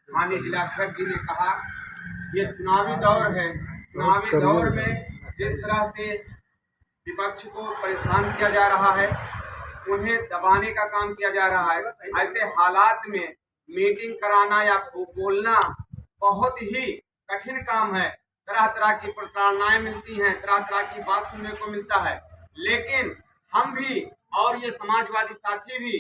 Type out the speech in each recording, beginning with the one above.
माननीय जिलाध्यक्ष जी ने कहा, ये चुनावी दौर है। चुनावी दौर में जिस तरह से विपक्ष को परेशान किया जा रहा है, उन्हें दबाने का काम किया जा रहा है, ऐसे हालात में मीटिंग कराना या बोलना बहुत ही कठिन काम है। तरह तरह की प्रताड़नाएं मिलती हैं, तरह तरह की बात सुनने को मिलता है, लेकिन हम भी और ये समाजवादी साथी भी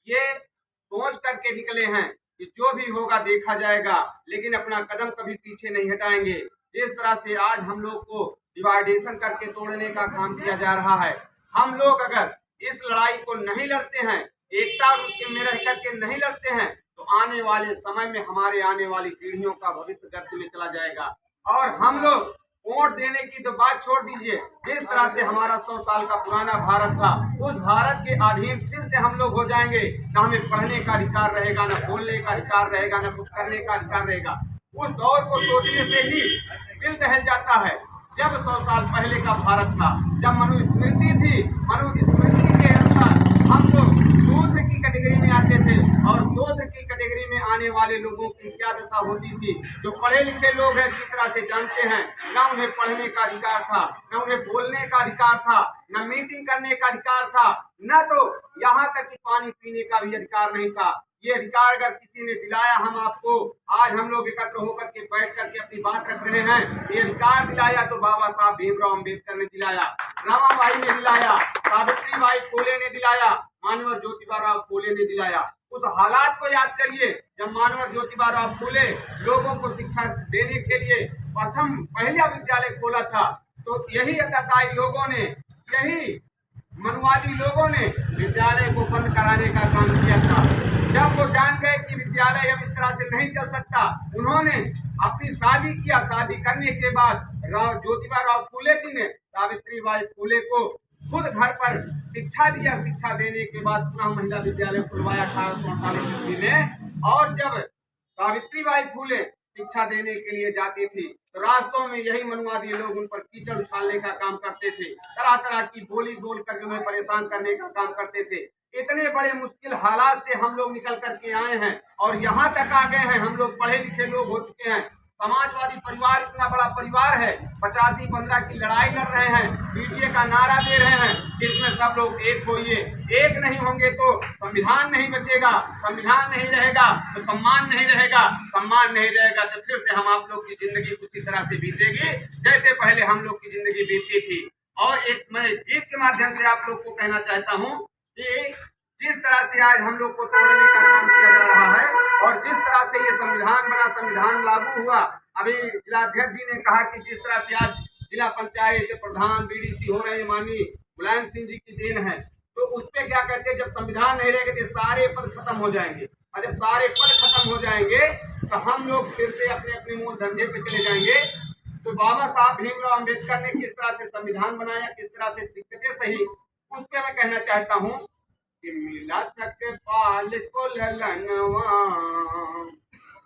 ये सोच करके निकले हैं कि जो भी होगा देखा जाएगा, लेकिन अपना कदम कभी पीछे नहीं हटाएंगे। जिस तरह से आज हम लोग को डिवाइडेशन करके तोड़ने का काम किया जा रहा है, हम लोग अगर इस लड़ाई को नहीं लड़ते हैं, एकता और उसके में रह करके नहीं लड़ते हैं, तो आने वाले समय में हमारे आने वाली पीढ़ियों का भविष्य गर्त में चला जाएगा। और हम लोग वोट देने की तो बात छोड़ दीजिए, जिस तरह से हमारा 100 साल का पुराना भारत था, उस भारत के अधीन फिर से हम लोग हो जाएंगे। न हमें पढ़ने का अधिकार रहेगा, न बोलने का अधिकार रहेगा, न कुछ करने का अधिकार रहेगा। उस दौर को सोचने से ही दिल दहल जाता है। जब 100 साल पहले का भारत था, जब मनुस्मृति थी, मनुस्मृति के अनुसार हम लोग शूद्र की कैटेगरी में आते थे, और शूद्र की कैटेगरी में आने वाले लोगों की क्या दशा होती थी। जो पढ़े लिखे लोग हैं, जिस तरह से जानते हैं, न उन्हें पढ़ने का अधिकार था, न उन्हें बोलने का अधिकार था, न मीटिंग करने का अधिकार था, न तो यहाँ तक कि पानी पीने का भी अधिकार नहीं था। ये अधिकार अगर किसी ने दिलाया, हम आपको आज हम लोग एकत्र होकर के बैठ करके अपनी बात रख रहे हैं, ये अधिकार दिलाया तो बाबा साहब भीमराव अम्बेडकर ने दिलाया, रमाबाई ने दिलाया, सावित्रीबाई फुले ने दिलाया, मानव ज्योतिबा राव फुले ने दिलाया। उस हालात को याद करिए, जब मानव ज्योतिबा राव फुले लोगों को शिक्षा देने के लिए पहला विद्यालय खोला था, तो यही अतताई लोगों ने, यही मनुवादी लोगों ने विद्यालय को बंद कराने का काम किया था। जब वो जान गए कि विद्यालय अब इस तरह से नहीं चल सकता, उन्होंने अपनी शादी किया। शादी करने के बाद ज्योतिबा राव फुले जी ने सावित्रीबाई फुले को खुद घर पर शिक्षा दिया। शिक्षा देने के बाद पुनः महिला विद्यालय खुलवाया 1848 ईस्वी में। और जब सावित्रीबाई फुले शिक्षा देने के लिए जाती थी, तो रास्तों में यही मनुवादी लोग उन पर कीचड़ उछालने का काम करते थे, तरह तरह की बोली बोल करके उन्हें परेशान करने का काम करते थे। इतने बड़े मुश्किल हालात से हम लोग निकल करके आए हैं और यहाँ तक आ गए हैं। हम लोग पढ़े लिखे लोग हो चुके हैं। समाजवादी परिवार इतना बड़ा परिवार है, 85-15 की लड़ाई लड़ रहे हैं, पीटीए का नारा दे रहे हैं, इसमें सब लोग एक होइए। एक नहीं होंगे तो संविधान नहीं बचेगा, संविधान नहीं रहेगा तो सम्मान नहीं रहेगा, सम्मान नहीं रहेगा तो फिर से हम आप लोग की जिंदगी उसी तरह से बीतेगी जैसे पहले हम लोग की जिंदगी बीती थी। और एक मैं गीत के माध्यम से आप लोग को कहना चाहता हूँ कि जिस तरह से आज हम लोग को तोड़ने का काम किया जा रहा है, और जिस तरह से ये संविधान बना, संविधान लागू हुआ, अभी जिलाध्यक्ष जी ने कहा कि जिस तरह से आज जिला पंचायत प्रधान बीडीसी हो रहे हैं, माननीय मुलायम सिंह जी की देन है, तो उस पर क्या कहते हैं, जब संविधान नहीं रहेगा तो सारे पद खत्म हो जाएंगे, और जब सारे पद खत्म हो जाएंगे तो हम लोग फिर से अपने अपने मूल धंधे पे चले जाएंगे। तो बाबा साहब भीमराव अम्बेडकर ने किस तरह से संविधान बनाया, किस तरह से दिक्कतें सही, उस पर मैं कहना चाहता हूँ कि मिला सतपाल को ललनवा।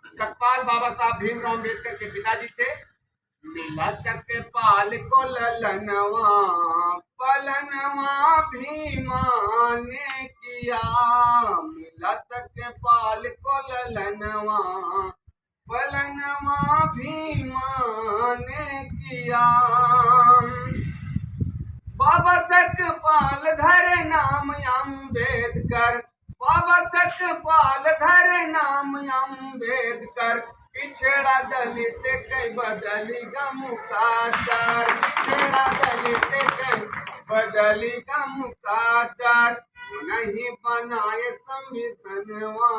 सतपाल बाबा साहब भीमराव अम्बेडकर के पिताजी थे। मिला सतपाल को ललनवा, पलनवा भीमा ने किया। मिला सतपाल को ललनवा, पलनवा भीमा ने किया। बाबा सतपाल धरे नाम अम्बेडकर, बाबा सतपाल धरे नाम अम्बेडकर। पिछड़ा दलित कई बदली मुकादर, पिछड़ा दलित कई बदली मुकादर। नहीं बनाए संविधानवा,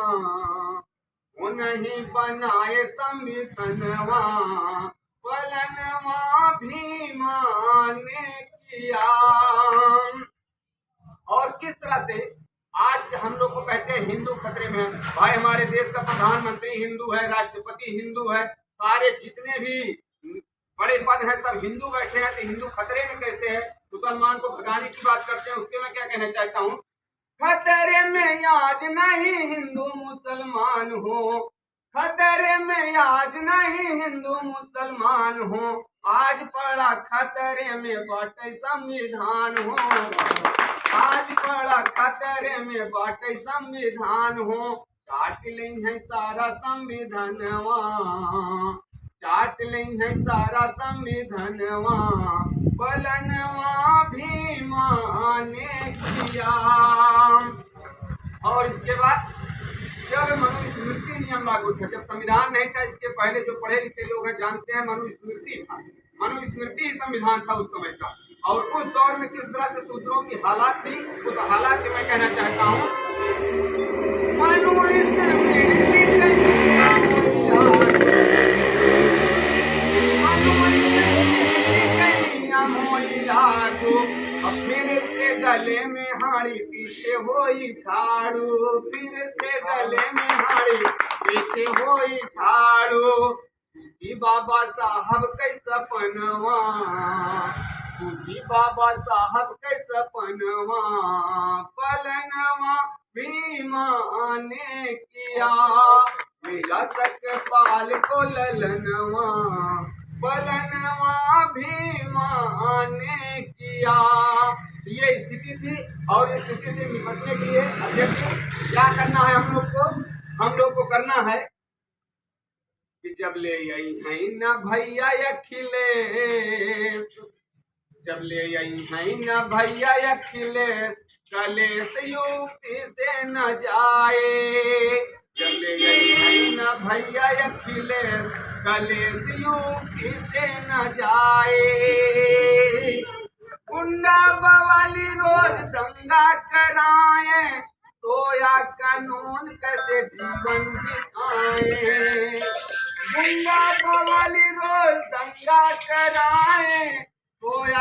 नहीं बनाए संविधानवा, पलनवा भीमा ने किया। और किस तरह से आज हम लोग को कहते हैं हिंदू खतरे में है। भाई हमारे देश का प्रधानमंत्री हिंदू है, राष्ट्रपति हिंदू है, सारे जितने भी बड़े पद हैं सब हिंदू बैठे हैं, तो हिंदू खतरे में कैसे है। मुसलमान को भगाने की बात करते हैं, उसके मैं क्या कहना चाहता हूँ, खतरे में आज नहीं हिंदू मुसलमान हो, खतरे में आज नहीं हिंदू मुसलमान हो, आज पड़ा खतरे में बाटे संविधान हो, आज पड़ा खतरे में बाटे संविधान हो। चाट लें है सारा संविधानवा, चाट लें है सारा संविधानवा, बलनवा भीमा ने किया। और इसके बाद जब मनुस्मृति नियम लागू था, जब संविधान नहीं था, इसके पहले जो पढ़े लिखे लोग हैं जानते हैं मनुस्मृति था। मनुस्मृति संविधान था उस समय का। और उस दौर में किस तरह से शूद्रों की हालात थी, उस हालात की मैं कहना चाहता हूँ। फिर से गले में हाड़ी पीछे होई झाड़ू, फिर से गले में हाड़ी पीछे होई झाड़ू। बूढ़ी बाबा साहब के सपनवा, बूढ़ी बाबा साहब के सपनवा, पलनवा भीमा ने किया। मिला सकपाल को ललनवा, पलनवा भीमा ने किया। ये स्थिति थी। और इस स्थिति से निपटने के लिए अध्यक्ष क्या करना है हम लोग को करना है कि जब ले आई है न भैया अखिलेश, जब ले आई है न भैया अखिलेश, कलेश यूपी से न जाए। जब ले आई है न भैया अखिलेश, कलेश यूपी से न जाए। गुंडा बवाली रोज दंगा कराए, सोया कानून कैसे जीवन बिताए। गुंडा बवाली रोज दंगा कराए, सोया